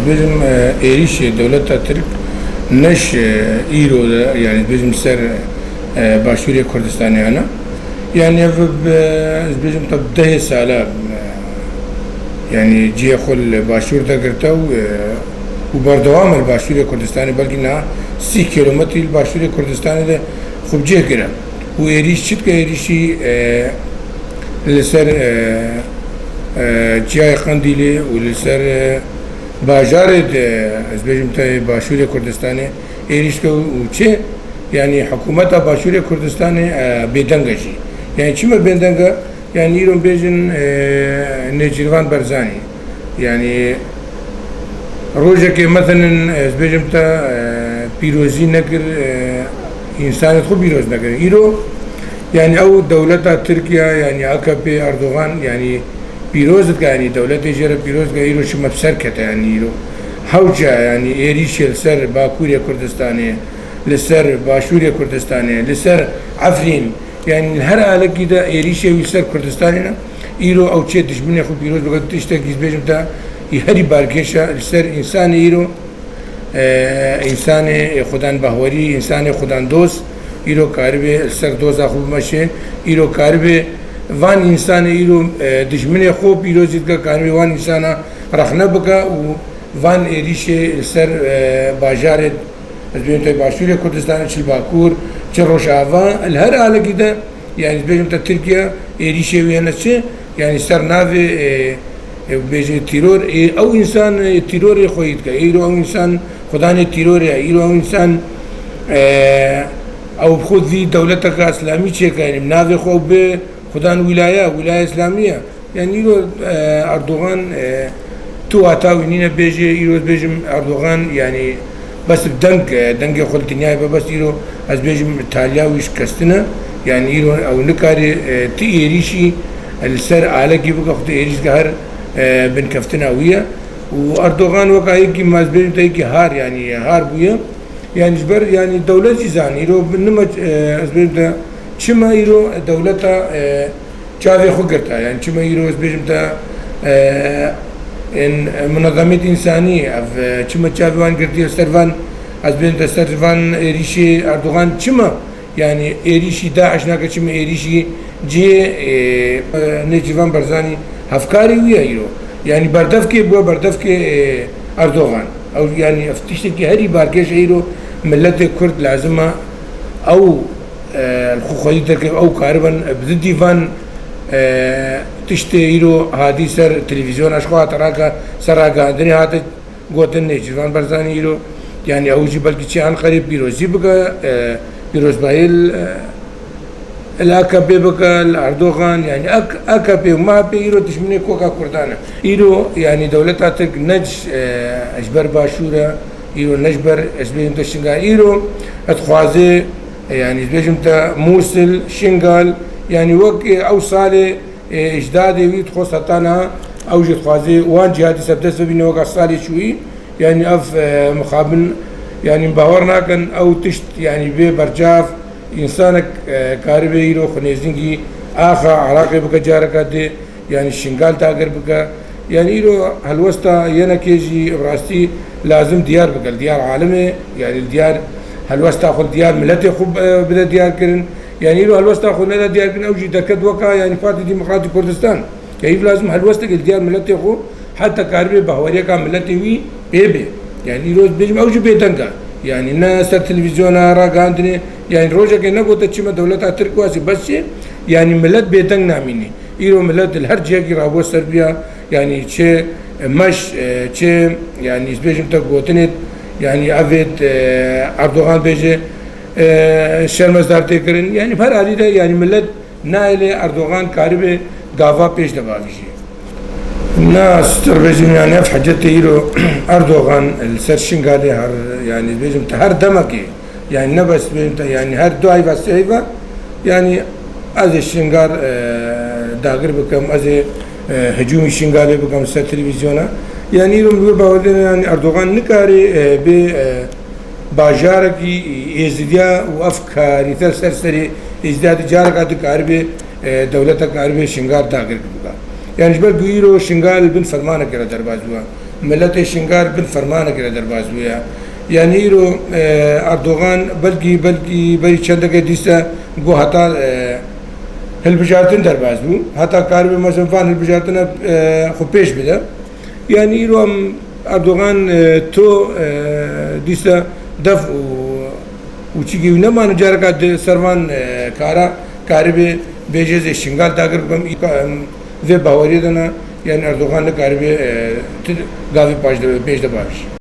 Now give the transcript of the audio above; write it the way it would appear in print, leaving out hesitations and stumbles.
بيجم إيريش دولة ترك نش إيرو يعني بيجم سر باشوري كردستاني أنا يعني بيجم تبدأ سالة يعني جي خل باشور تقرته وبردوام الباشوري كردستاني بلكي نا 6 كيلومتر الباشوري كردستاني ده خوب جه كده وإيريش شد كإيريشي لسر جای قندیلی و لسر باجارد از بیشتر تا باشوری کردستانی ایریش که و چه یعنی حکومت باشوری کردستانی بیدنگشی یعنی چی مر بیدنگه یعنی ایران بیشتر نجیروان برزانی یعنی روزه که مثلا از بیشتر تا پیروزی نکر انسان خوب پیروز نکر ایرو یعنی او دولت ترکیه یعنی AKP اردوغان یعنی پیروز يعني دولة جرى پیروز غيرو شو مبسر كتا يعني يرو حوجة يعني إيريش لسر باكوريا كردستانية لسر باشوريا كردستانية لسر عفرين يعني هر على كده إيريش يسر كردستانينا يرو أو شيء دشمن ياخد پیروز بقى تشتاق يزبيجم تا يهري باركيشة لسر إنسان يرو إنسان خدان بهوري إنسان خدان دوست يرو كاربي لسر دوست أخو ماشي يرو كاربي وان انسان ایرو دشمن خوب پیروز دیگر کاری وان انسان رخنه بکا و وان ایریشه سر باجارد از بین تا باشوری کردستان چل باکور چل روشاوا الهر حاله کده یعنی بین تا ترکیه ایریشه ویانه چه یعنی سر ناوی بیچه تیرور او انسان تیرور خوید که ایرو او انسان خدای تیروره ایرو او انسان او خود وی دولت کا اسلامی چه کنیم ناوی خوب خدان ولاية إسلامية يعني يرو أردوغان تو أتاوي نينا بيجي يرو بيجم أردوغان يعني بس بدنك خلت النهاية بس يرو از بيجم إيطاليا ويش كستنا يعني يرو أو نكاري تي إيريشي السر على كي بقى خد إيريش كهر بن كفتنا ويا وأردوغان وقع يجي ماز بيجم تيجي هار يعني هار بويا يعني جبر يعني دولة جيزان يرو بنما از بيجم چما ایرو دولتا چاوی خود کرتا یعنی چما ایرو از بیشتر تا این منظمات انسانی اف چما چاوی وان کرتی سروان از بیشتر سروان ایریشی اردوغان چما یعنی ایریشی داعش نکه چما ایریشی جه نجوان برزانی هفکاری ویا ایرو یعنی بردف که بوا بردف که اردوغان او یعنی افتیشته که هری بارکش ایرو ملت کرد لازمه او الخوخي تركب أو كاربن بدي فان تشتهيرو هادي سر تلفزيون أشخاص تراكا سراكا دني هات قوتن نيجران برزاني يرو يعني أوجي بلكي شيء عن قريب بيروزي بقى بيروز بايل الAKP بقى الأردوغان يعني AKP وما بيرو تشمني كوكا كردانا يرو يعني دولتها ترك نج أجبر باشورة يرو نجبر أسبين تشنغا يرو أتخوازي يعني بيجم تا موصل شنغال يعني وق او صالة اجدادي ويت خصتنا او جت خوازي وان جهادي سبتس بين وق صالة شوي يعني اف مقابل يعني باورنا كان او تشت يعني ببرجاف انسانك كاربي يرو خنيزنجي اخا عراقي بك جاركاتي يعني شنغال تاجر بك يعني يرو هالوسطا ينا كيجي براستي لازم ديار بك الديار عالمي يعني الديار هالوسط تاخذ ديار ملتي خوب بدا ديار كرن يعني له هالوسط تاخذ لنا ديار كرن اوجي دركد وكا يعني فاتي ديمقراطي كردستان كيف لازم هالوسط ديار ملتي خو حتى كاربي بهوريا كان ملتي وي بيبي يعني له بيجم اوجي بيتنكا يعني الناس التلفزيون راغاندني يعني روجا كنا قلت تشما دولتها تركواسي بس يعني ملت بيتنك ناميني يرو ملت الهرجه كي رابو سربيا يعني شي مش شي يعني بيجم تقوتني يعني عفيت أردوغان بيجي شرمزدار تكرن يعني بهر حالي ده يعني ملت نايله أردوغان كاربه قافا بيش دبافيشي الناس تربيجين يعني في حاجة يرو أردوغان السرشين قاله هر يعني بيجم هر دمكي يعني نبس بيجم يعني هر دعاء وسيفا يعني از الشنغار داغر بكم از هجوم الشنغار بكم سر تلفزيونا يعني يوم باودن يعني أردوغان نكاري ب باجاركي إزديا وأفكاري سرسري إزداد جارك أدك عربي دولتك عربي شنغار داغر بكا يعني جبل بيرو شنغال بن فرمانة كرا دربازوا ملت شنگار بن فرمانه کرده در بازویا یعنی ایرو اردوغان بلکی بری چنده که دیسته گو حتی هلبجارتن در باز بو حتی کار به مثلا فان هلبجارتن خوب پیش بده یعنی ایرو هم اردوغان تو دیسته دف و چیگی نمانه جارکات سروان کاری به بیجز شنگال داگر بم و باوری دنا یعنی اردوغان کاری به گاوی پاش ده پیش ده باش